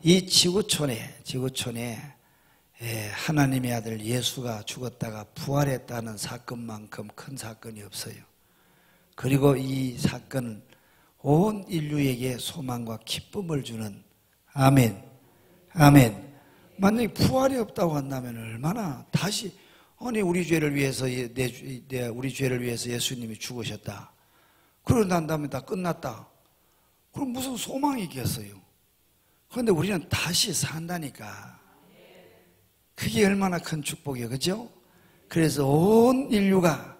이 지구촌에 하나님의 아들 예수가 죽었다가 부활했다는 사건만큼 큰 사건이 없어요. 그리고 이 사건은 온 인류에게 소망과 기쁨을 주는, 아멘, 아멘. 만약에 부활이 없다고 한다면 얼마나 다시, 아니 우리 죄를 위해서 우리 죄를 위해서 예수님이 죽으셨다. 그러고 난 다음에 다 끝났다. 그럼 무슨 소망이 있겠어요? 그런데 우리는 다시 산다니까. 그게 얼마나 큰 축복이에요, 그죠? 그래서 온 인류가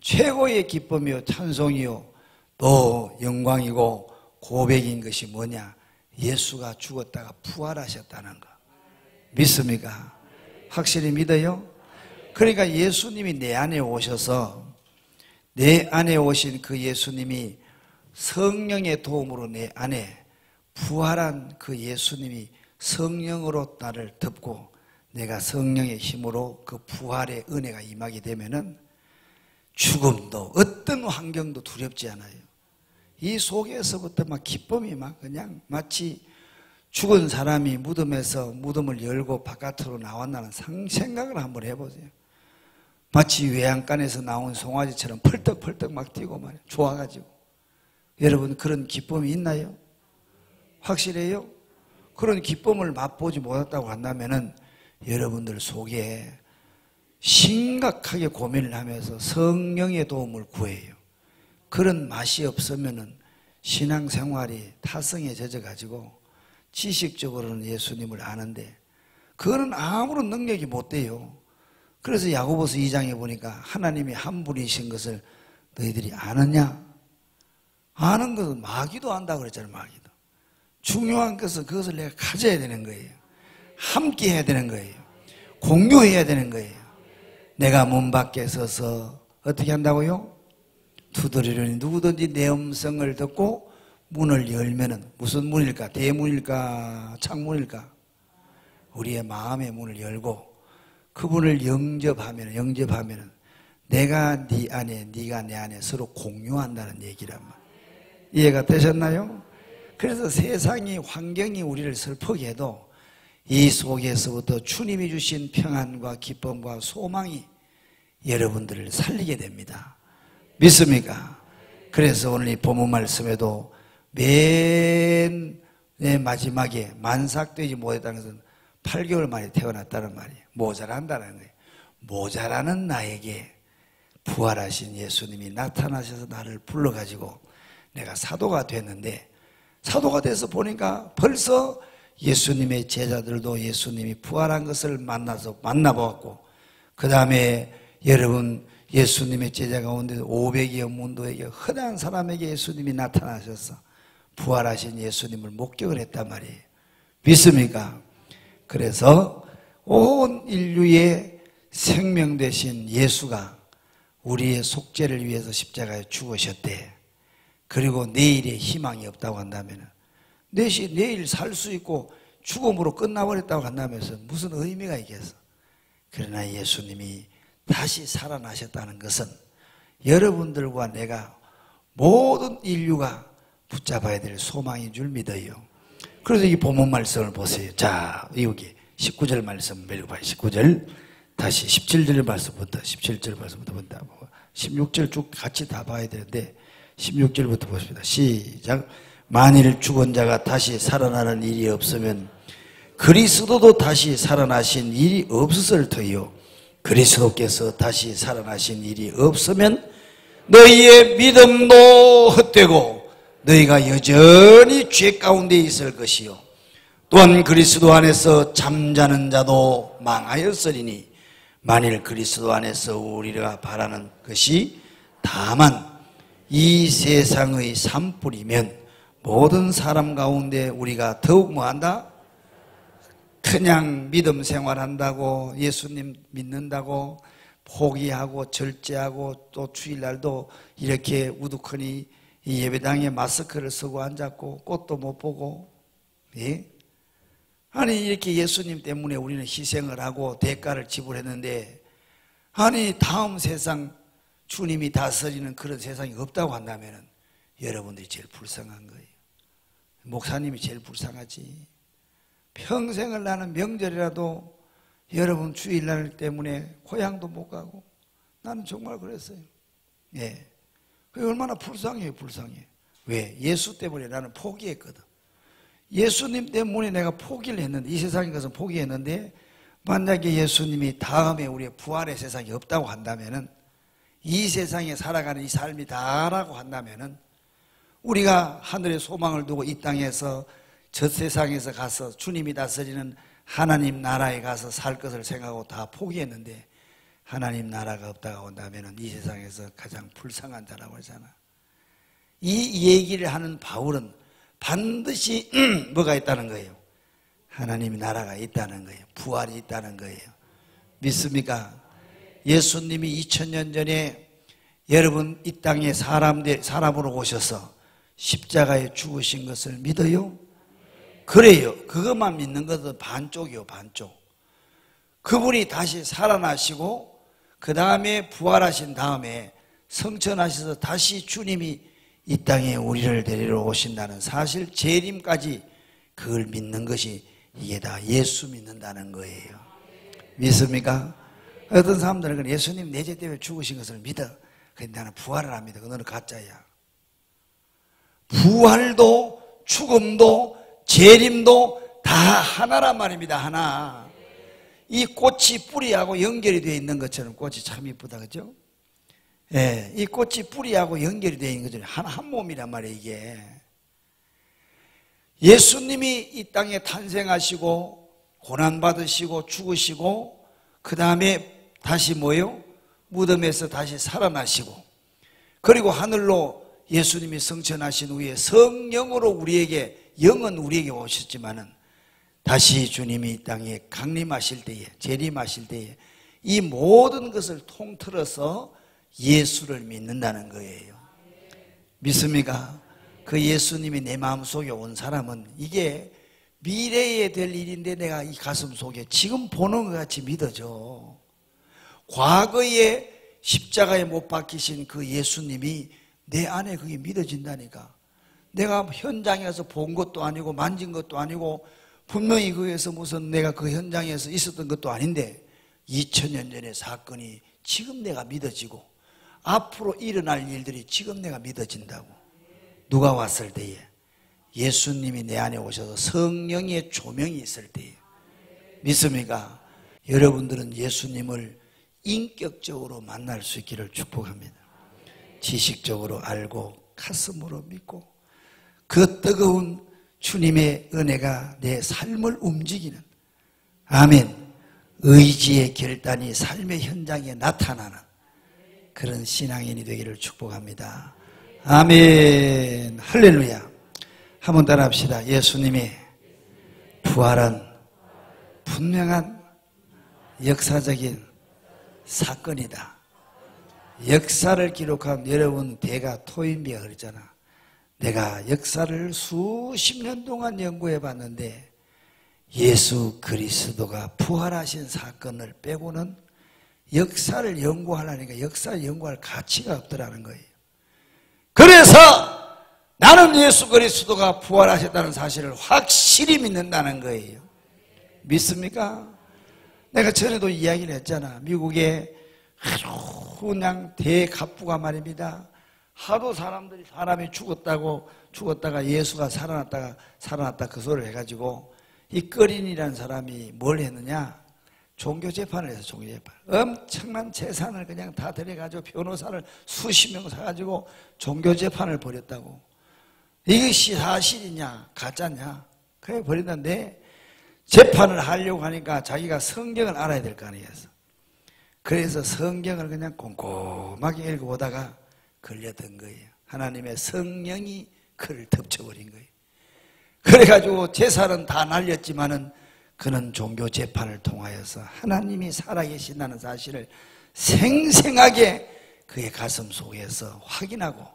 최고의 기쁨이요 찬송이요 또 영광이고 고백인 것이 뭐냐? 예수가 죽었다가 부활하셨다는 거. 믿습니까? 확실히 믿어요? 그러니까 예수님이 내 안에 오셔서, 내 안에 오신 그 예수님이 성령의 도움으로 내 안에 부활한 그 예수님이 성령으로 나를 덮고 내가 성령의 힘으로 그 부활의 은혜가 임하게 되면은 죽음도 어떤 환경도 두렵지 않아요. 이 속에서부터 막 기쁨이 막 그냥 마치 죽은 사람이 무덤에서 무덤을 열고 바깥으로 나왔다는 생각을 한번 해보세요. 마치 외양간에서 나온 송아지처럼 펄떡펄떡 막 뛰고 말이에요. 좋아가지고. 여러분 그런 기쁨이 있나요? 확실해요? 그런 기쁨을 맛보지 못했다고 한다면은 여러분들 속에 심각하게 고민을 하면서 성령의 도움을 구해요. 그런 맛이 없으면은 신앙생활이 타성에 젖어가지고 지식적으로는 예수님을 아는데 그거는 아무런 능력이 못 돼요. 그래서 야고보서 2장에 보니까 하나님이 한 분이신 것을 너희들이 아느냐? 아는 것은 마귀도 안다고 그랬잖아요. 마귀도. 중요한 것은 그것을 내가 가져야 되는 거예요. 함께 해야 되는 거예요. 공유해야 되는 거예요. 내가 문 밖에 서서 어떻게 한다고요? 두드리려니 누구든지 내 음성을 듣고 문을 열면은 무슨 문일까? 대문일까? 창문일까? 우리의 마음의 문을 열고 그분을 영접하면은 내가 네 안에 네가 내 안에 서로 공유한다는 얘기란 말이에요. 이해가 되셨나요? 그래서 세상이 환경이 우리를 슬프게 해도 이 속에서부터 주님이 주신 평안과 기쁨과 소망이 여러분들을 살리게 됩니다. 믿습니까? 그래서 오늘 이 본문 말씀에도 맨 마지막에 만삭되지 못했다는 것은 8개월 만에 태어났다는 말이에요. 모자란다는 거예요. 모자라는 나에게 부활하신 예수님이 나타나셔서 나를 불러가지고 내가 사도가 됐는데, 사도가 돼서 보니까 벌써 예수님의 제자들도 예수님이 부활한 것을 만나보았고, 그 다음에 여러분 예수님의 제자 가운데 500여 문도에게 흔한 사람에게 예수님이 나타나셔서 부활하신 예수님을 목격을 했단 말이에요. 믿습니까? 그래서 온 인류의 생명 되신 예수가 우리의 속죄를 위해서 십자가에 죽으셨대. 그리고 내일의 희망이 없다고 한다면, 내일 살 수 있고 죽음으로 끝나버렸다고 한다면서 무슨 의미가 있겠어? 그러나 예수님이 다시 살아나셨다는 것은 여러분들과 내가 모든 인류가 붙잡아야 될 소망인 줄 믿어요. 그래서 이 본문 말씀을 보세요. 자, 여기 19절 말씀 읽어봐요. 19절 다시 17절 말씀부터 16절 쭉 같이 다 봐야 되는데 16절부터 보십니다. 시작. 만일 죽은 자가 다시 살아나는 일이 없으면 그리스도도 다시 살아나신 일이 없었을 터이요, 그리스도께서 다시 살아나신 일이 없으면 너희의 믿음도 헛되고 너희가 여전히 죄 가운데 있을 것이요, 또한 그리스도 안에서 잠자는 자도 망하였으리니 만일 그리스도 안에서 우리가 바라는 것이 다만 이 세상의 산불이면 모든 사람 가운데 우리가 더욱 뭐한다? 그냥 믿음 생활한다고, 예수님 믿는다고 포기하고 절제하고 또 주일날도 이렇게 우두커니 이 예배당에 마스크를 쓰고 앉았고 꽃도 못 보고, 예? 아니 이렇게 예수님 때문에 우리는 희생을 하고 대가를 지불했는데, 아니 다음 세상 주님이 다스리는 그런 세상이 없다고 한다면 여러분들이 제일 불쌍한 거예요. 목사님이 제일 불쌍하지. 평생을 나는 명절이라도 여러분 주일날 때문에 고향도 못 가고 나는 정말 그랬어요. 예. 그게 얼마나 불쌍해요, 불쌍해. 왜? 예수 때문에 나는 포기했거든. 예수님 때문에 내가 포기를 했는데, 이 세상인 것은 포기했는데, 만약에 예수님이 다음에 우리의 부활의 세상이 없다고 한다면은, 이 세상에 살아가는 이 삶이 다라고 한다면은, 우리가 하늘의 소망을 두고 이 땅에서 저 세상에서 가서 주님이 다스리는 하나님 나라에 가서 살 것을 생각하고 다 포기했는데, 하나님 나라가 없다고 한다면은 이 세상에서 가장 불쌍한 자라고 하잖아. 이 얘기를 하는 바울은 반드시 뭐가 있다는 거예요? 하나님 나라가 있다는 거예요. 부활이 있다는 거예요. 믿습니까? 예수님이 2000년 전에 여러분 이 땅에 사람으로 오셔서 십자가에 죽으신 것을 믿어요? 그래요. 그것만 믿는 것은 반쪽이요, 반쪽. 그분이 다시 살아나시고 그 다음에 부활하신 다음에 성천하셔서 다시 주님이 이 땅에 우리를 데리러 오신다는 사실, 재림까지 그걸 믿는 것이 이게 다 예수 믿는다는 거예요. 믿습니까? 어떤 사람들은 예수님 내 죄 때문에 죽으신 것을 믿어. 근데 나는 부활을 안 믿어. 너는 가짜야. 부활도 죽음도 재림도 다 하나란 말입니다. 하나. 이 꽃이 뿌리하고 연결이 되어 있는 것처럼, 꽃이 참 이쁘다, 그죠? 예, 이 꽃이 뿌리하고 연결이 되어 있는 것처럼 한 몸이란 말이에요, 이게. 예수님이 이 땅에 탄생하시고 고난받으시고 죽으시고 그 다음에 다시 뭐예요? 무덤에서 다시 살아나시고, 그리고 하늘로 예수님이 승천하신 후에 성령으로 우리에게, 영은 우리에게 오셨지만은 다시 주님이 이 땅에 강림하실 때에, 재림하실 때에 이 모든 것을 통틀어서 예수를 믿는다는 거예요. 믿습니까? 그 예수님이 내 마음속에 온 사람은 이게 미래에 될 일인데 내가 이 가슴 속에 지금 보는 것 같이 믿어져. 과거에 십자가에 못 박히신 그 예수님이 내 안에 그게 믿어진다니까. 내가 현장에서 본 것도 아니고 만진 것도 아니고 분명히 거기에서 무슨 내가 그 현장에서 있었던 것도 아닌데 2000년 전의 사건이 지금 내가 믿어지고 앞으로 일어날 일들이 지금 내가 믿어진다고. 누가 왔을 때에? 예수님이 내 안에 오셔서 성령의 조명이 있을 때에. 믿습니까? 여러분들은 예수님을 인격적으로 만날 수 있기를 축복합니다. 지식적으로 알고 가슴으로 믿고 그 뜨거운 주님의 은혜가 내 삶을 움직이는, 아멘, 의지의 결단이 삶의 현장에 나타나는 그런 신앙인이 되기를 축복합니다. 아멘. 할렐루야. 한번 따라 합시다. 예수님의 부활은 분명한 역사적인 사건이다. 역사를 기록한 여러분 대가 토인비가 그랬잖아. 내가 역사를 수십 년 동안 연구해 봤는데 예수 그리스도가 부활하신 사건을 빼고는 역사를 연구하려니까 역사를 연구할 가치가 없더라는 거예요. 그래서 나는 예수 그리스도가 부활하셨다는 사실을 확실히 믿는다는 거예요. 믿습니까? 내가 전에도 이야기를 했잖아. 미국에 아주 그냥 대갑부가 말입니다. 하도 사람이 죽었다가 예수가 살아났다 그 소리를 해가지고 이 꺼린이라는 사람이 뭘 했느냐? 종교재판을 해서 종교재판. 엄청난 재산을 그냥 다 들여가지고 변호사를 수십 명 사가지고 종교재판을 벌였다고. 이것이 사실이냐 가짜냐 그래 버렸는데, 재판을 하려고 하니까 자기가 성경을 알아야 될 거 아니에요. 그래서 성경을 그냥 꼼꼼하게 읽어보다가 걸렸던 거예요. 하나님의 성령이 그를 덮쳐버린 거예요. 그래가지고 재산은 다 날렸지만은 그는 종교 재판을 통하여서 하나님이 살아계신다는 사실을 생생하게 그의 가슴 속에서 확인하고,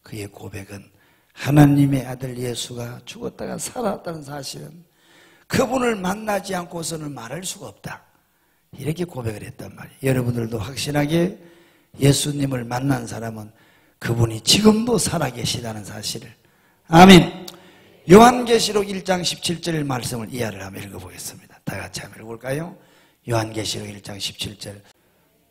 그의 고백은 하나님의 아들 예수가 죽었다가 살아났다는 사실은 그분을 만나지 않고서는 말할 수가 없다, 이렇게 고백을 했단 말이에요. 여러분들도 확실하게 예수님을 만난 사람은 그분이 지금도 살아계시다는 사실을, 아멘, 요한계시록 1장 17절 말씀을 이해를 한번 읽어보겠습니다. 다 같이 한번 읽어볼까요? 요한계시록 1장 17절.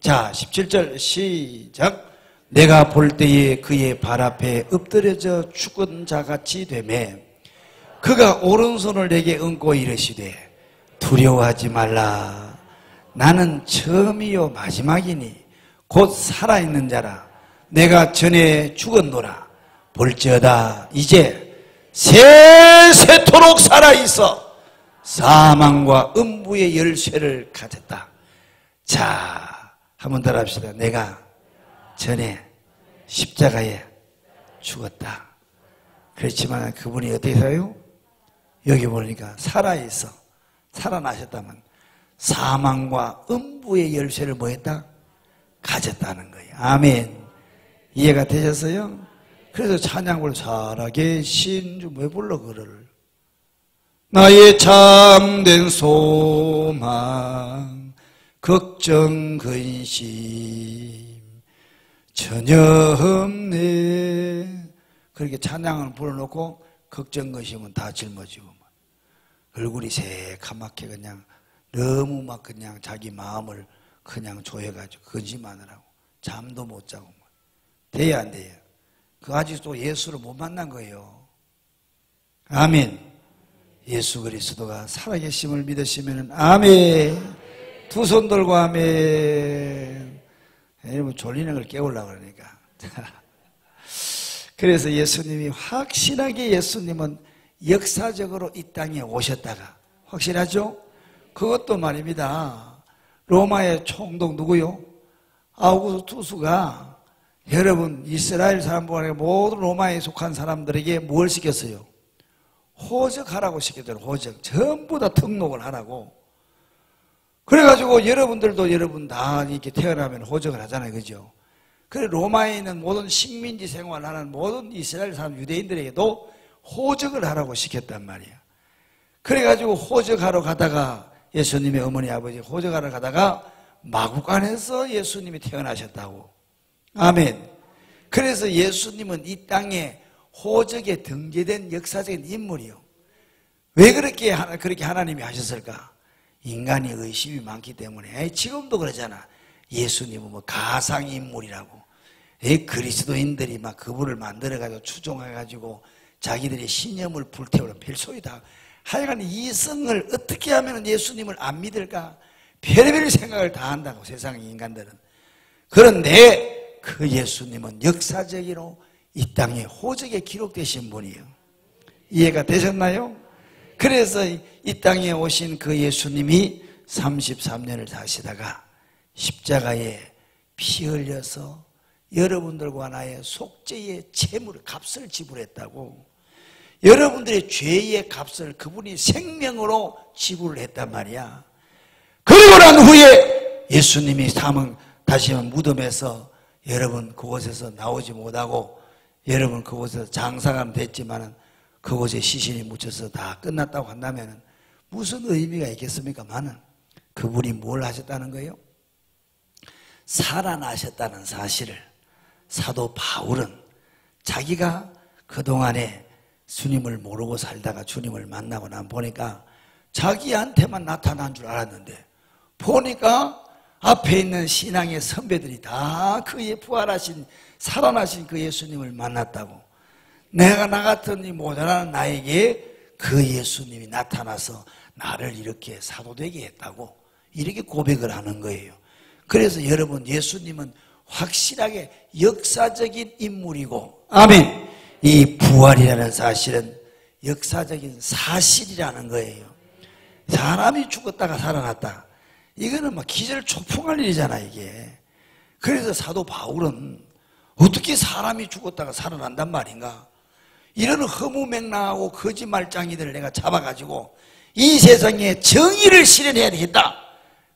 자, 17절 시작. 내가 볼 때에 그의 발 앞에 엎드려져 죽은 자같이 되매 그가 오른손을 내게 얹고 이르시되 두려워하지 말라. 나는 처음이요 마지막이니 곧 살아있는 자라. 내가 전에 죽었노라. 볼지어다 이제 세세토록 살아있어 사망과 음부의 열쇠를 가졌다. 자, 한번 더 합시다. 내가 전에 십자가에 죽었다. 그렇지만 그분이 어떻게 살아요? 여기 보니까 살아있어. 살아나셨다면 사망과 음부의 열쇠를 뭐 했다? 가졌다는 거예요. 아멘. 이해가 되셨어요? 그래서 찬양을 살아계신 주 왜 불러 그를? 나의 참된 소망 걱정 근심 전혀 없네. 그렇게 찬양을 불러놓고 걱정 근심은 다 짊어지고 얼굴이 새카맣게 그냥 너무 막 그냥 자기 마음을 그냥 조여가지고 근심하느라고 잠도 못 자고 돼야 안 돼요? 그 아직도 예수를 못 만난 거예요. 아멘. 예수 그리스도가 살아계심을 믿으시면 아멘. 두 손 들고 아멘. 여러분 졸리는 걸 깨우려고 그러니까. 그래서 예수님이 확실하게 예수님은 역사적으로 이 땅에 오셨다가 확실하죠? 그것도 말입니다. 로마의 총독 누구요? 아우구스투스가 여러분 이스라엘 사람들에게 모든 로마에 속한 사람들에게 뭘 시켰어요? 호적하라고 시켰잖아요. 호적. 전부 다 등록을 하라고. 그래가지고 여러분들도 여러분 다 이렇게 태어나면 호적을 하잖아요. 그죠? 그래 로마에 있는 모든 식민지 생활하는 모든 이스라엘 사람 유대인들에게도 호적을 하라고 시켰단 말이야. 그래가지고 호적하러 가다가 예수님의 어머니 아버지 호적하러 가다가 마구간에서 예수님이 태어나셨다고. 아멘. 그래서 예수님은 이 땅에 호적에 등재된 역사적인 인물이요. 왜 그렇게 하나님이 하셨을까? 인간이 의심이 많기 때문에. 지금도 그러잖아. 예수님은 뭐 가상인물이라고. 그리스도인들이 막 그분을 만들어가지고 추종해가지고 자기들의 신념을 불태우는 별소리 다. 하여간 이성을 어떻게 하면 예수님을 안 믿을까? 별의별 생각을 다 한다고 세상 인간들은. 그런데 그 예수님은 역사적으로 이 땅에 호적에 기록되신 분이에요. 이해가 되셨나요? 그래서 이 땅에 오신 그 예수님이 33년을 사시다가 십자가에 피 흘려서 여러분들과 나의 속죄의 채물 값을 지불했다고. 여러분들의 죄의 값을 그분이 생명으로 지불을 했단 말이야. 그리고 난 후에 예수님이 다시 무덤에서 여러분 그곳에서 나오지 못하고 여러분 그곳에서 장사가 됐지만 그곳에 시신이 묻혀서 다 끝났다고 한다면 무슨 의미가 있겠습니까? 많은 그분이 뭘 하셨다는 거예요? 살아나셨다는 사실을 사도 바울은 자기가 그동안에 주님을 모르고 살다가 주님을 만나고 난 보니까 자기한테만 나타난 줄 알았는데 보니까 앞에 있는 신앙의 선배들이 다 그의 부활하신 살아나신 그 예수님을 만났다고. 내가 나 같은 이 모자라는 나에게 그 예수님이 나타나서 나를 이렇게 사도되게 했다고 이렇게 고백을 하는 거예요. 그래서 여러분 예수님은 확실하게 역사적인 인물이고 아멘. 이 부활이라는 사실은 역사적인 사실이라는 거예요. 사람이 죽었다가 살아났다. 이거는 막 기절초풍할 일이잖아 이게. 그래서 사도 바울은 어떻게 사람이 죽었다가 살아난단 말인가? 이런 허무맹랑하고 거짓말장이들을 내가 잡아가지고 이 세상에 정의를 실현해야 되겠다.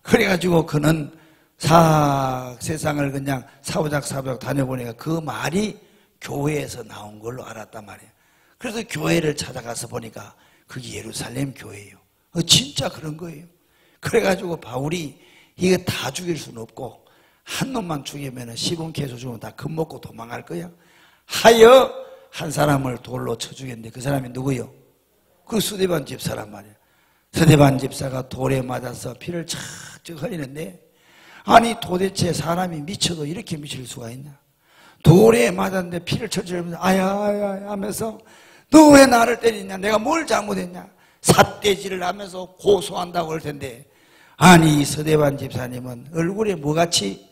그래가지고 그는 세상을 그냥 사부작 다녀보니까 그 말이 교회에서 나온 걸로 알았단 말이에요. 그래서 교회를 찾아가서 보니까 그게 예루살렘 교회예요. 진짜 그런 거예요. 그래가지고 바울이 이거 다 죽일 수는 없고 한 놈만 죽이면 시분 계속 죽으면 다 겁먹고 도망갈 거야. 하여 한 사람을 돌로 쳐 죽였는데 그 사람이 누구요? 그 스데반 집사란 말이에요. 스데반 집사가 돌에 맞아서 피를 착착 흘리는데, 아니 도대체 사람이 미쳐도 이렇게 미칠 수가 있냐. 돌에 맞았는데 피를 철철 흘리면서 아야 하면서 너 왜 나를 때리냐, 내가 뭘 잘못했냐, 삿대질을 하면서 고소한다고 할 텐데, 아니 이 스데반 집사님은 얼굴에 뭐같이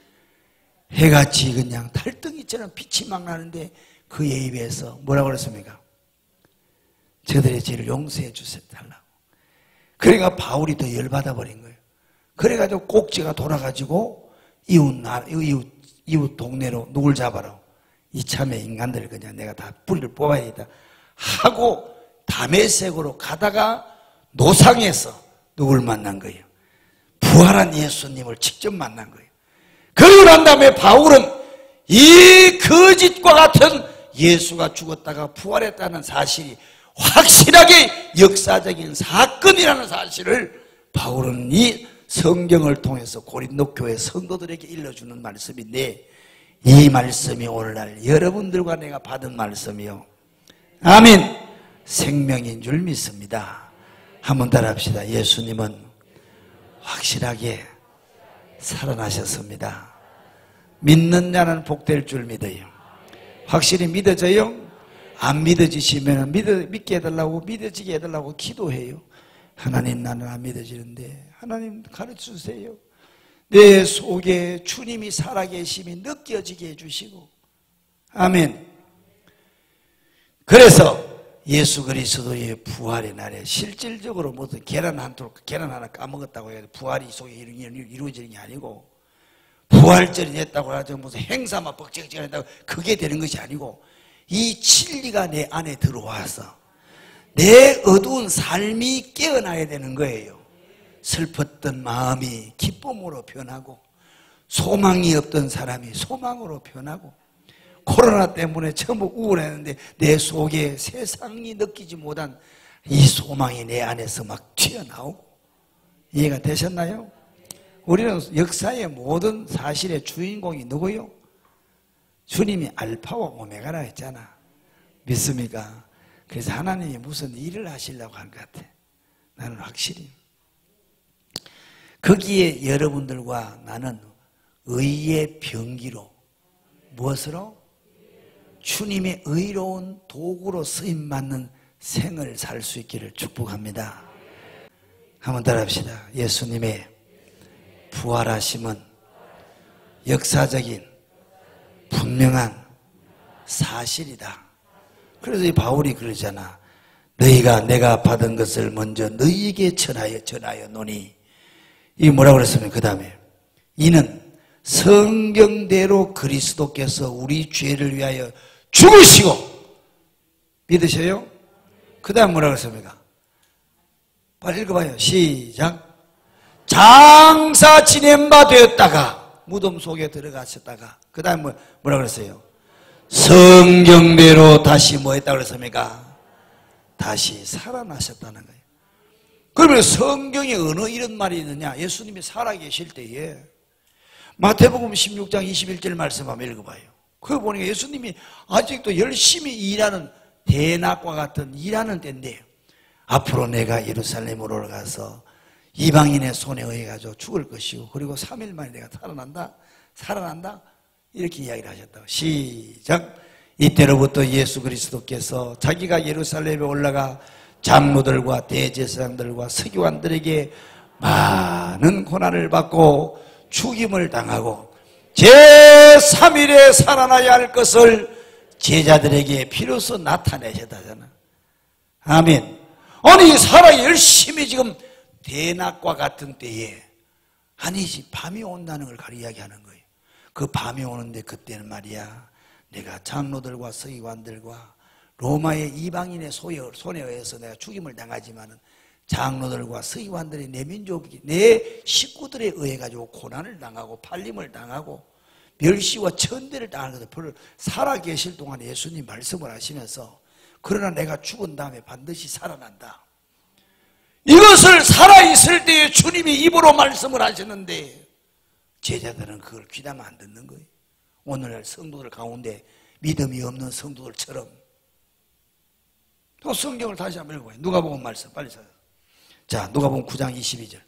해같이 그냥 달덩이처럼 빛이 막 나는데 그의 입에서 뭐라고 그랬습니까? 저들의 죄를 용서해 주세요 달라고. 그러니까 바울이 더 열받아 버린 거예요. 그래가지고 꼭지가 돌아가지고 이웃 동네로 누굴 잡아라, 이참에 인간들 그냥 내가 다 뿌리를 뽑아야겠다 하고 다메섹으로 가다가 노상에서 누굴 만난 거예요? 부활한 예수님을 직접 만난 거예요. 그러고 난 다음에 바울은 이 거짓과 같은 예수가 죽었다가 부활했다는 사실이 확실하게 역사적인 사건이라는 사실을 바울은 이 성경을 통해서 고린도 교회 성도들에게 일러주는 말씀인데, 이 말씀이 오늘날 여러분들과 내가 받은 말씀이요, 아멘, 생명인 줄 믿습니다. 한번 따라합시다. 예수님은 확실하게 살아나셨습니다. 믿는 자는 복될 줄 믿어요. 확실히 믿어져요? 안 믿어지시면 믿게 해달라고, 믿어지게 해달라고 기도해요. 하나님 나는 안 믿어지는데 하나님 가르쳐주세요. 내 속에 주님이 살아계심이 느껴지게 해주시고, 아멘. 그래서 예수 그리스도의 부활의 날에 실질적으로 무슨 계란 하나 까먹었다고 해서 부활이 속에 이루어지는 게 아니고, 부활절이 됐다고 해서 무슨 행사만 뻑적지근하게 했다고 그게 되는 것이 아니고, 이 진리가 내 안에 들어와서 내 어두운 삶이 깨어나야 되는 거예요. 슬펐던 마음이 기쁨으로 변하고, 소망이 없던 사람이 소망으로 변하고, 코로나 때문에 전부 우울했는데 내 속에 세상이 느끼지 못한 이 소망이 내 안에서 막 튀어나오고. 이해가 되셨나요? 우리는 역사의 모든 사실의 주인공이 누구요? 주님이 알파와 오메가라 했잖아. 믿습니까? 그래서 하나님이 무슨 일을 하시려고 한 것 같아. 나는 확실히. 거기에 여러분들과 나는 의의 병기로, 무엇으로? 주님의 의로운 도구로 쓰임받는 생을 살 수 있기를 축복합니다. 한번 따라합시다. 예수님의 부활하심은 역사적인 분명한 사실이다. 그래서 이 바울이 그러잖아. 너희가 내가 받은 것을 먼저 너희에게 전하여 노니. 이게 뭐라고 그랬으면 그 다음에 이는 성경대로 그리스도께서 우리 죄를 위하여 죽으시고, 믿으셔요? 그 다음 뭐라고 그랬습니까? 빨리 읽어봐요. 시작. 장사 지낸 바 되었다가 무덤 속에 들어가셨다가 그 다음 뭐라고 그랬어요? 성경대로 다시 뭐 했다고 그랬습니까? 다시 살아나셨다는 거예요. 그러면 성경에 어느 이런 말이 있느냐? 예수님이 살아계실 때에 마태복음 16장 21절 말씀 한번 읽어봐요. 그거 보니까 예수님이 아직도 열심히 일하는, 대낮과 같은 일하는 때인데, 앞으로 내가 예루살렘으로 올라가서 이방인의 손에 의해가지고 죽을 것이고, 그리고 3일 만에 내가 살아난다 이렇게 이야기를 하셨다고. 시작. 이때로부터 예수 그리스도께서 자기가 예루살렘에 올라가 장로들과 대제사장들과 서기관들에게 많은 고난을 받고 죽임을 당하고 제3일에 살아나야 할 것을 제자들에게 비로소 나타내셨다잖아. 아멘. 아니 살아 열심히 지금 대낮과 같은 때에, 아니지 밤이 온다는 걸 가리 이야기하는 거예요. 그 밤이 오는데 그때는 말이야, 내가 장로들과 서기관들과 로마의 이방인의 손에 의해서 내가 죽임을 당하지만은 장로들과 서기관들이 내 민족이, 내 식구들에 의해 가지고 고난을 당하고 팔림을 당하고 멸시와 천대를 당하는 것을 살아계실 동안 예수님 말씀을 하시면서, 그러나 내가 죽은 다음에 반드시 살아난다. 이것을 살아있을 때에 주님이 입으로 말씀을 하셨는데 제자들은 그걸 귀담아 안 듣는 거예요. 오늘날 성도들 가운데 믿음이 없는 성도들처럼 또 성경을 다시 한번 읽어봐요. 누가복음 말씀 빨리 찾아서. 자, 누가복음 9장 22절.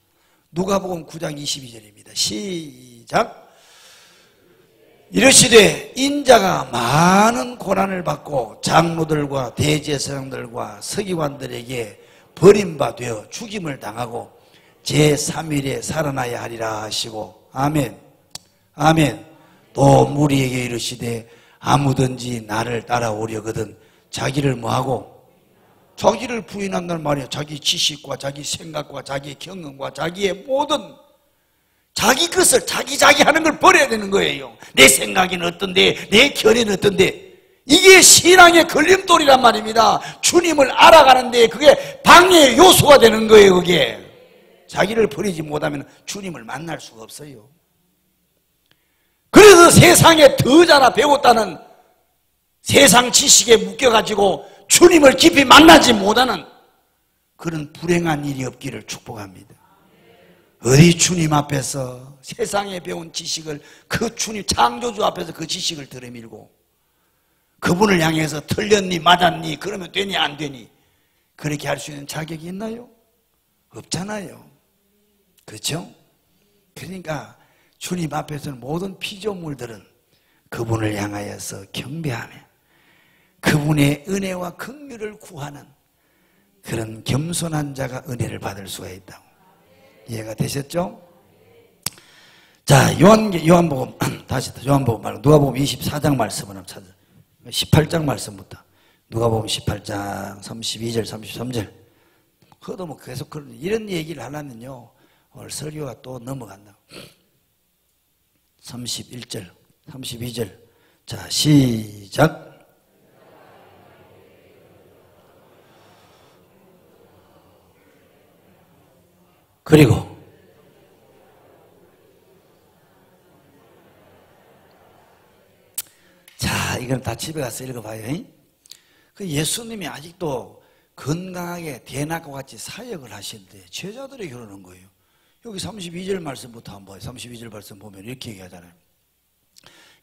누가복음 9장 22절입니다. 시작. 이르시되 인자가 많은 고난을 받고 장로들과 대제사장들과 서기관들에게 버림받아 죽임을 당하고 제3일에 살아나야 하리라 하시고. 아멘. 아멘. 또 무리에게 이르시되 아무든지 나를 따라오려거든 자기를 뭐하고? 자기를 부인한다는 말이에요. 자기 지식과 자기 생각과 자기 경험과 자기의 모든 자기 것을 자기 하는 걸 버려야 되는 거예요. 내 생각은 어떤데 내 견해는 어떤데. 이게 신앙의 걸림돌이란 말입니다. 주님을 알아가는데 그게 방해의 요소가 되는 거예요. 그게 자기를 버리지 못하면 주님을 만날 수가 없어요. 그래서 세상에 더 자라 배웠다는 세상 지식에 묶여가지고 주님을 깊이 만나지 못하는 그런 불행한 일이 없기를 축복합니다. 어디 주님 앞에서 세상에 배운 지식을 그 주님 창조주 앞에서 그 지식을 들이밀고 그분을 향해서 틀렸니 맞았니 그러면 되니 안 되니 그렇게 할 수 있는 자격이 있나요? 없잖아요. 그렇죠? 그러니까 주님 앞에서는 모든 피조물들은 그분을 향하여서 경배하며 그분의 은혜와 긍휼을 구하는 그런 겸손한 자가 은혜를 받을 수가 있다고. 이해가 되셨죠? 자, 요한복음 다시 요한복음 말고 누가복음 24장 말씀을 한번 찾아. 18장 말씀부터. 누가복음 18장 32절 33절. 그것도 뭐 계속 이런 얘기를 하려면요 오늘 설교가 또 넘어간다. 31절 32절. 자, 시작. 그리고 자, 이건 다 집에 가서 읽어봐요. 그 예수님이 아직도 건강하게 대낮과 같이 사역을 하시는데 제자들이 그러는 거예요. 여기 32절 말씀부터 한번 봐요. 32절 말씀 보면 이렇게 얘기하잖아요.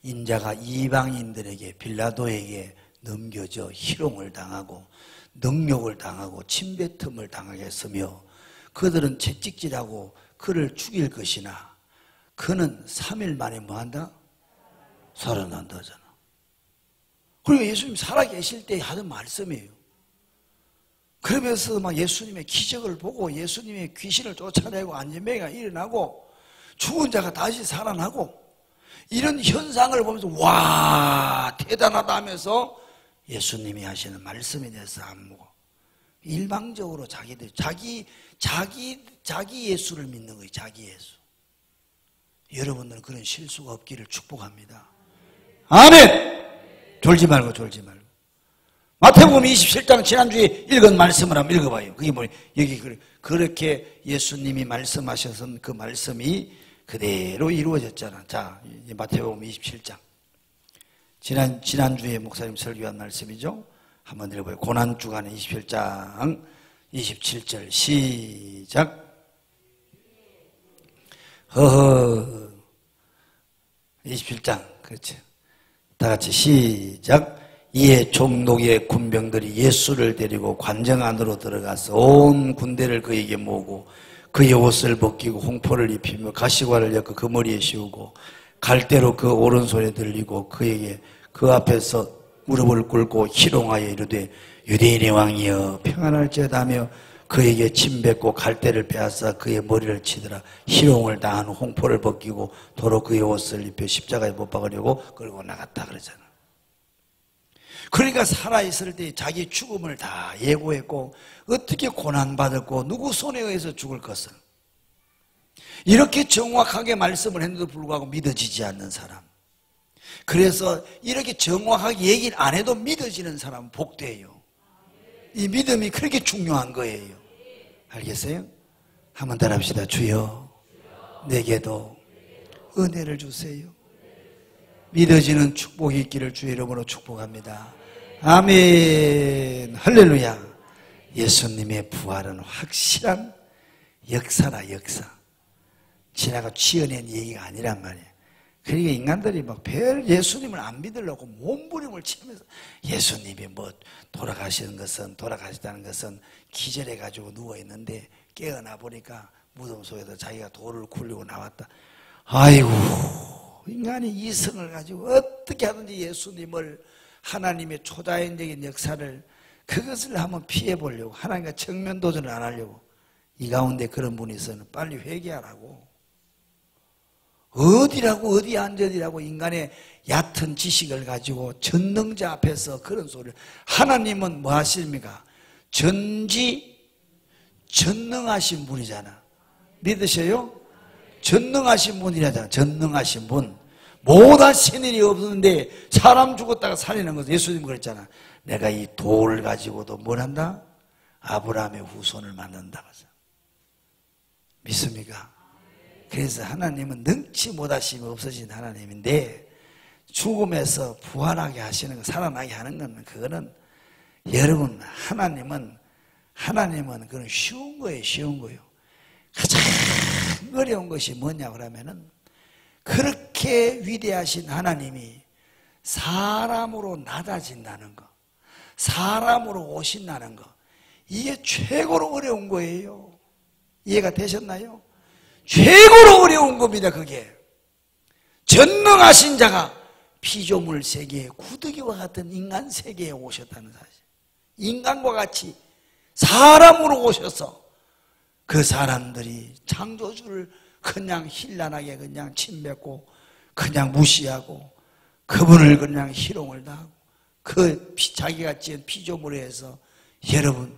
인자가 이방인들에게 빌라도에게 넘겨져 희롱을 당하고 능욕을 당하고 침뱉음을 당하게 했으며 그들은 채찍질하고 그를 죽일 것이나 그는 3일 만에 뭐한다? 살아난다잖아. 그리고 예수님 살아계실 때 하던 말씀이에요. 그러면서 막 예수님의 기적을 보고 예수님의 귀신을 쫓아내고 안전병이가 일어나고 죽은 자가 다시 살아나고 이런 현상을 보면서 와 대단하다 하면서 예수님이 하시는 말씀에 대해서 안 묻고 일방적으로 자기들 자기 예수를 믿는 거예요. 자기 예수. 여러분들은 그런 실수가 없기를 축복합니다. 아멘. 졸지 말고 마태복음 27장 지난주에 읽은 말씀을 한번 읽어봐요. 그게 뭐예요? 여기 그렇게 예수님이 말씀하셔서 그 말씀이 그대로 이루어졌잖아. 자, 마태복음 27장 지난주에 목사님 설교한 말씀이죠. 한번 읽어봐요. 고난주간의 27장 27절 시작. 허허 27장 그렇지. 다 같이 시작. 이에 종독의 군병들이 예수를 데리고 관정 안으로 들어가서 온 군대를 그에게 모으고 그의 옷을 벗기고 홍포를 입히며 가시관을 엮어 그 머리에 씌우고 갈대로 그 오른손에 들리고 그에게 그 앞에서 무릎을 꿇고 희롱하여 이르되 유대인의 왕이여 평안할지어다 하며 그에게 침 뱉고 갈대를 빼앗아 그의 머리를 치더라. 희롱을 당한 후 홍포를 벗기고 도로 그의 옷을 입혀 십자가에 못 박으려고 끌고 나갔다 그러잖아. 그러니까 살아있을 때 자기 죽음을 다 예고했고 어떻게 고난받았고 누구 손에 의해서 죽을 것을 이렇게 정확하게 말씀을 했는데도 불구하고 믿어지지 않는 사람. 그래서 이렇게 정확하게 얘기를 안 해도 믿어지는 사람은 복되어요. 이 믿음이 그렇게 중요한 거예요. 알겠어요? 한번 따라합시다. 주여 내게도 은혜를 주세요. 믿어지는 축복이 있기를 주의 이름으로 축복합니다. 아멘. 할렐루야. 예수님의 부활은 확실한 역사라 역사. 지나가 지어낸 얘기가 아니란 말이에요. 그러니까 인간들이 막 별 예수님을 안 믿으려고 몸부림을 치면서 예수님이 뭐 돌아가시다는 것은 기절해가지고 누워있는데 깨어나 보니까 무덤 속에서 자기가 돌을 굴리고 나왔다. 아이고, 인간이 이성을 가지고 어떻게 하든지 예수님을 하나님의 초자연적인 역사를 그것을 한번 피해보려고 하나님과 정면 도전을 안 하려고 이 가운데 그런 분이 있어는 빨리 회개하라고. 어디 안전이라고 인간의 얕은 지식을 가지고 전능자 앞에서 그런 소리를. 하나님은 뭐 하십니까? 전능하신 분이잖아. 믿으셔요? 전능하신 분이라잖아. 전능하신 분. 못하신 일이 없는데 사람 죽었다가 살리는 거죠. 예수님 그랬잖아. 내가 이 돌을 가지고도 뭘 한다? 아브라함의 후손을 만든다. 믿습니까? 그래서 하나님은 능치 못하심이 없어진 하나님인데 죽음에서 부활하게 하시는 거, 살아나게 하는 건 그거는 여러분 하나님은 그건 쉬운 거예요. 쉬운 거예요. 가장 어려운 것이 뭐냐 그러면은 그렇게 위대하신 하나님이 사람으로 낮아진다는 거, 사람으로 오신다는 거, 이게 최고로 어려운 거예요. 이해가 되셨나요? 최고로 어려운 겁니다. 그게 전능하신 자가 피조물 세계에 구더기와 같은 인간 세계에 오셨다는 사실. 인간과 같이 사람으로 오셔서 그 사람들이 창조주를 그냥 힐난하게 그냥 침뱉고 그냥 무시하고 그분을 그냥 희롱을 당하고 그 자기가 지은 피조물에 의해서 여러분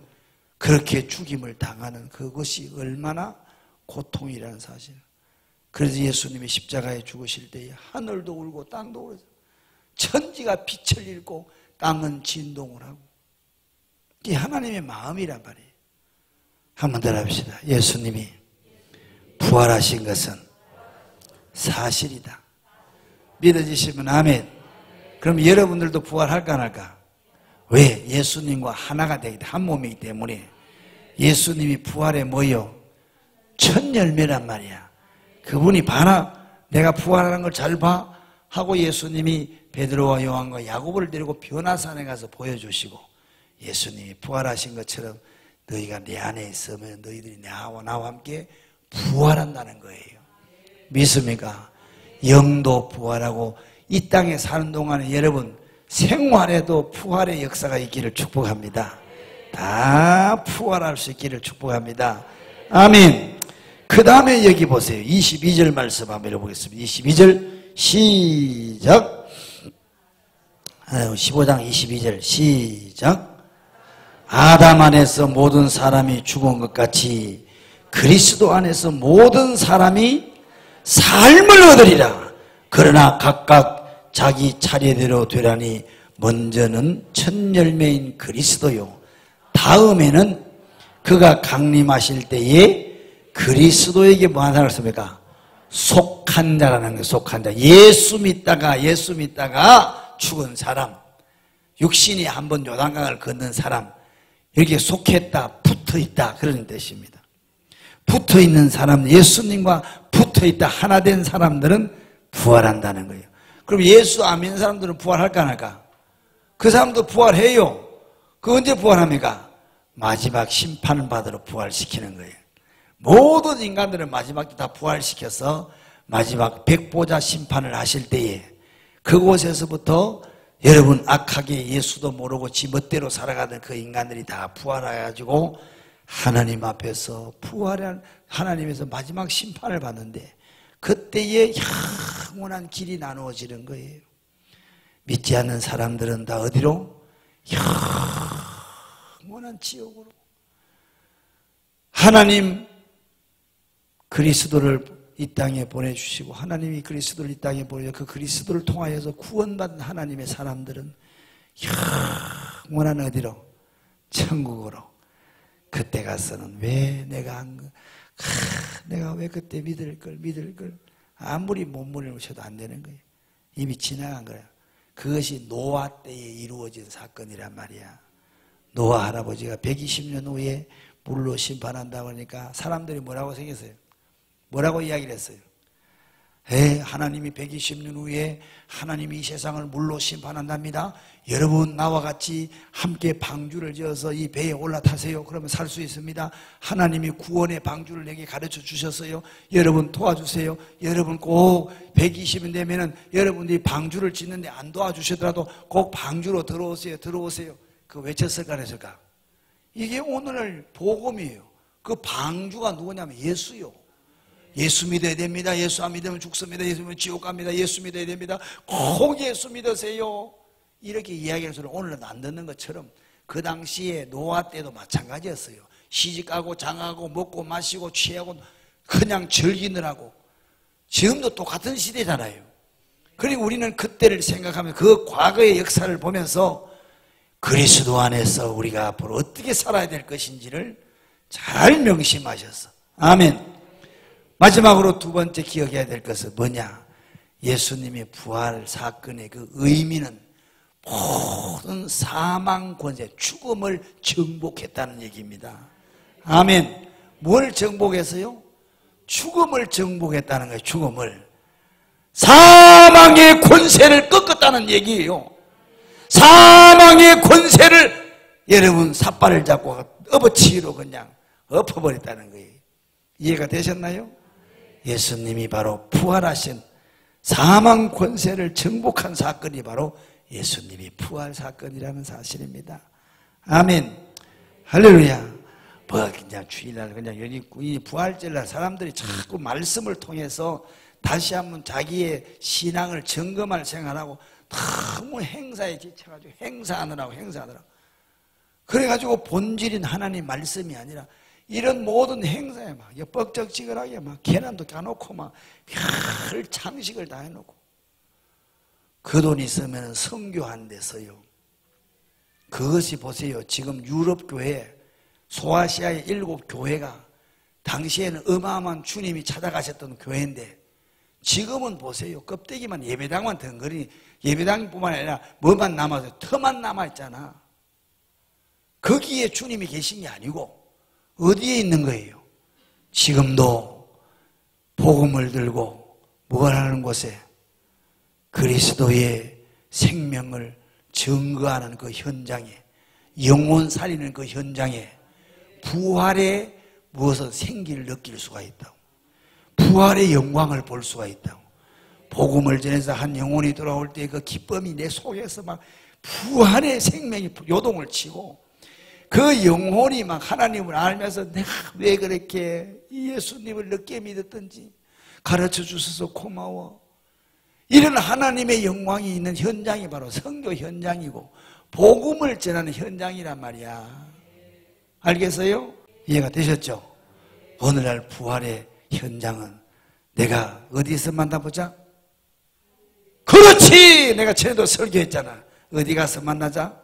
그렇게 죽임을 당하는 그것이 얼마나 고통이라는 사실. 그래서 예수님이 십자가에 죽으실 때에 하늘도 울고 땅도 울고 천지가 빛을 잃고 땅은 진동을 하고 이게 하나님의 마음이란 말이에요. 한번 더 합시다. 예수님이 부활하신 것은 사실이다. 믿어지시면 아멘. 그럼 여러분들도 부활할까 안 할까? 왜? 예수님과 하나가 되기 때문에, 한 몸이기 때문에. 예수님이 부활에 뭐요? 첫 열매란 말이야. 그분이 봐라, 내가 부활하는 걸 잘 봐 하고 예수님이 베드로와 요한과 야고보를 데리고 변화산에 가서 보여주시고 예수님이 부활하신 것처럼 너희가 내 안에 있으면 너희들이 나와 함께 부활한다는 거예요. 믿습니까? 영도 부활하고 이 땅에 사는 동안에 여러분 생활에도 부활의 역사가 있기를 축복합니다. 다 부활할 수 있기를 축복합니다. 아멘. 그 다음에 여기 보세요. 22절 말씀 한번 읽어보겠습니다. 22절 시작. 15장 22절 시작. 아담 안에서 모든 사람이 죽은 것 같이 그리스도 안에서 모든 사람이 삶을 얻으리라. 그러나 각각 자기 차례대로 되라니 먼저는 첫 열매인 그리스도요 다음에는 그가 강림하실 때에 그리스도에게 뭐 하는 사람을 씁니까? 속한 자라는 거예요. 속한 자. 예수 믿다가 죽은 사람, 육신이 한번 요단강을 걷는 사람, 여기에 속했다, 붙어있다 그런 뜻입니다. 붙어있는 사람, 예수님과 붙어있다 하나 된 사람들은 부활한다는 거예요. 그럼 예수 안 믿는 사람들은 부활할까 안 할까? 그 사람도 부활해요. 그 언제 부활합니까? 마지막 심판을 받으러 부활시키는 거예요. 모든 인간들은 마지막 때 다 부활시켜서 마지막 백보자 심판을 하실 때에 그곳에서부터 여러분 악하게 예수도 모르고 지 멋대로 살아가던 그 인간들이 다 부활해가지고 하나님 앞에서 부활한 하나님에서 마지막 심판을 받는데 그때에 영원한 길이 나누어지는 거예요. 믿지 않는 사람들은 다 어디로? 영원한 지옥으로. 하나님 그리스도를 이 땅에 보내주시고 하나님이 그리스도를 이 땅에 보내서 그 그리스도를 통하여서 구원받은 하나님의 사람들은 영원한 어디로? 천국으로. 그때 가서는 왜 내가 내가 왜 그때 믿을 걸 아무리 몸부림을 쳐도 안 되는 거예요. 이미 지나간 거예요. 그것이 노아 때에 이루어진 사건이란 말이야. 노아 할아버지가 120년 후에 물로 심판한다고 하니까 사람들이 뭐라고 생겼어요? 뭐라고 이야기를 했어요? 하나님이 120년 후에 하나님이 이 세상을 물로 심판한답니다. 여러분 나와 같이 함께 방주를 지어서 이 배에 올라타세요. 그러면 살 수 있습니다. 하나님이 구원의 방주를 내게 가르쳐 주셨어요. 여러분 도와주세요. 여러분 꼭 120년 되면은 여러분들이 방주를 짓는데 안 도와주시더라도 꼭 방주로 들어오세요. 들어오세요. 그 외쳤을까 안 했을까? 이게 오늘날 복음이에요. 그 방주가 누구냐면 예수요. 예수 믿어야 됩니다. 예수 안 믿으면 죽습니다. 예수 믿으면 지옥 갑니다. 예수 믿어야 됩니다. 꼭 예수 믿으세요. 이렇게 이야기하는 소리를 오늘은 안 듣는 것처럼 그 당시에 노아 때도 마찬가지였어요. 시집가고 장하고 먹고 마시고 취하고 그냥 즐기느라고. 지금도 똑같은 시대잖아요. 그리고 우리는 그때를 생각하면 그 과거의 역사를 보면서 그리스도 안에서 우리가 앞으로 어떻게 살아야 될 것인지를 잘 명심하셨어. 아멘. 마지막으로 두 번째 기억해야 될 것은 뭐냐? 예수님의 부활 사건의 그 의미는 모든 사망 권세, 죽음을 정복했다는 얘기입니다. 아멘. 뭘 정복했어요? 죽음을 정복했다는 거예요. 죽음을. 사망의 권세를 꺾었다는 얘기예요. 사망의 권세를 여러분 삿발을 잡고 업어치기로 그냥 엎어버렸다는 거예요. 이해가 되셨나요? 예수님이 바로 부활하신 사망 권세를 정복한 사건이 바로 예수님이 부활 사건이라는 사실입니다. 아멘. 할렐루야. 뭐 그냥 주일날 그냥 연희 부활절날 사람들이 자꾸 말씀을 통해서 다시 한번 자기의 신앙을 점검할 생각하고 너무 행사에 지쳐가지고 행사하느라고 그래가지고 본질인 하나님 말씀이 아니라 이런 모든 행사에 막 뻑적지근하게 막 계란도 까놓고 막 별 장식을 다 해놓고 그 돈 있으면 선교 안 돼서요. 그것이 보세요. 지금 유럽 교회 소아시아의 7교회가 당시에는 어마어마한 주님이 찾아가셨던 교회인데 지금은 보세요. 껍데기만 예배당만 덩그러니 예배당뿐만 아니라 뭐만 남아서 터만 남아있잖아. 거기에 주님이 계신 게 아니고 어디에 있는 거예요? 지금도 복음을 들고 뭘 하는 곳에 그리스도의 생명을 증거하는 그 현장에 영혼 살리는 그 현장에 부활의 무엇을 생기를 느낄 수가 있다고. 부활의 영광을 볼 수가 있다고. 복음을 전해서 한 영혼이 돌아올 때 그 기쁨이 내 속에서 막 부활의 생명이 요동을 치고 그 영혼이 막 하나님을 알면서 내가 왜 그렇게 예수님을 늦게 믿었던지 가르쳐 주셔서 고마워. 이런 하나님의 영광이 있는 현장이 바로 선교 현장이고 복음을 전하는 현장이란 말이야. 알겠어요? 이해가 되셨죠? 오늘날 부활의 현장은 내가 어디서 만나보자? 그렇지! 내가 전에도 설교했잖아. 어디 가서 만나자?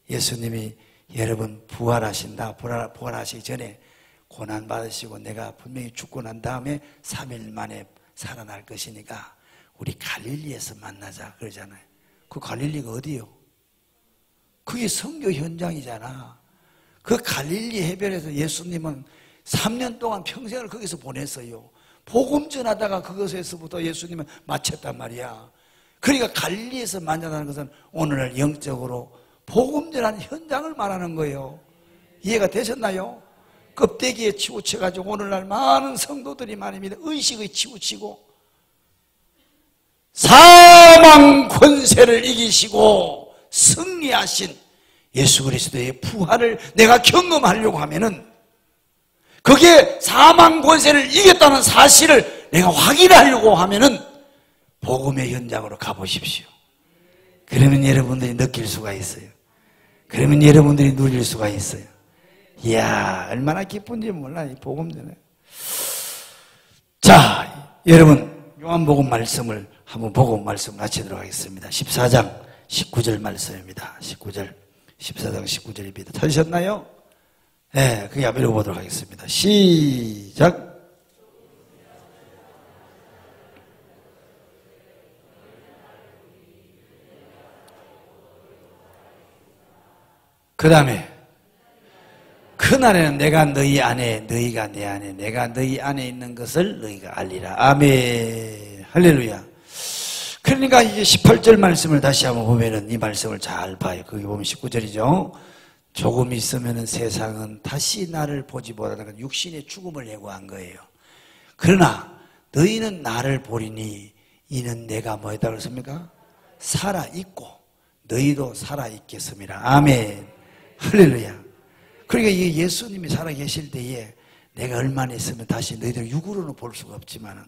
예수님이 여러분 부활하신다. 부활하시기 전에 고난받으시고 내가 분명히 죽고 난 다음에 3일 만에 살아날 것이니까 우리 갈릴리에서 만나자 그러잖아요. 그 갈릴리가 어디요? 그게 선교 현장이잖아. 그 갈릴리 해변에서 예수님은 3년 동안 평생을 거기서 보냈어요. 복음 전하다가 그것에서부터 예수님은 마쳤단 말이야. 그러니까 갈릴리에서 만나는 것은 오늘날 영적으로 복음 전하는 현장을 말하는 거예요. 이해가 되셨나요? 껍데기에 치우쳐가지고 오늘날 많은 성도들이 말입니다. 의식에 치우치고 사망 권세를 이기시고 승리하신 예수 그리스도의 부활을 내가 경험하려고 하면은 그게 사망 권세를 이겼다는 사실을 내가 확인하려고 하면은 복음의 현장으로 가보십시오. 그러면 여러분들이 느낄 수가 있어요. 그러면 여러분들이 누릴 수가 있어요. 이야, 얼마나 기쁜지 몰라, 이 복음 전에. 자, 여러분, 요한복음 말씀을 한번 보고 말씀 마치도록 하겠습니다. 14장 19절 말씀입니다. 14장 19절입니다. 찾으셨나요? 네, 그게 한번 읽어보도록 하겠습니다. 시작! 그 다음에 그날에는 내가 너희 안에 너희가 내 안에 내가 너희 안에 있는 것을 너희가 알리라. 아멘. 할렐루야. 그러니까 이제 18절 말씀을 다시 한번 보면은 이 말씀을 잘 봐요. 거기 보면 19절이죠. 조금 있으면은 세상은 다시 나를 보지 못하다가 육신의 죽음을 예고한 거예요. 그러나 너희는 나를 보리니 이는 내가 뭐였다 그랬습니까? 살아있고 너희도 살아있겠습니다. 아멘. 할렐루야. 그러니까 이 예수님이 살아계실 때에 내가 얼마나 있으면 다시 너희들 육으로는 볼 수가 없지만은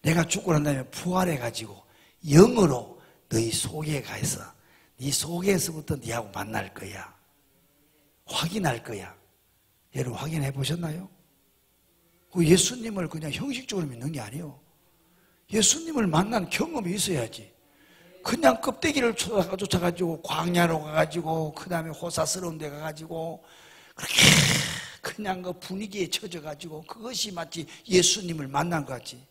내가 죽고 난 다음에 부활해가지고 영으로 너희 속에 가서 네 속에서부터 네하고 만날 거야. 확인할 거야. 여러분 확인해 보셨나요? 예수님을 그냥 형식적으로 믿는 게 아니에요. 예수님을 만난 경험이 있어야지. 그냥 껍데기를 쫓아가지고 광야로 가가지고 그 다음에 호사스러운 데 가가지고 그렇게 그냥 그 분위기에 젖어가지고 그것이 마치 예수님을 만난 것 같지.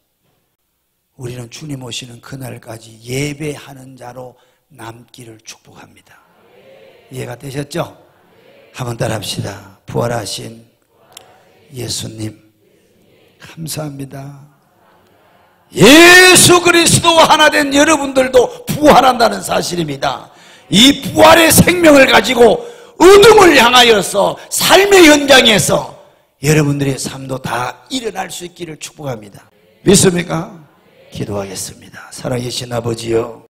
우리는 주님 오시는 그날까지 예배하는 자로 남기를 축복합니다. 이해가 되셨죠? 한번 따라합시다. 부활하신 예수님 감사합니다. 예수 그리스도 하나 된 여러분들도 부활한다는 사실입니다. 이 부활의 생명을 가지고 어둠을 향하여서 삶의 현장에서 여러분들의 삶도 다 일어날 수 있기를 축복합니다. 믿습니까? 기도하겠습니다. 살아계신 아버지여,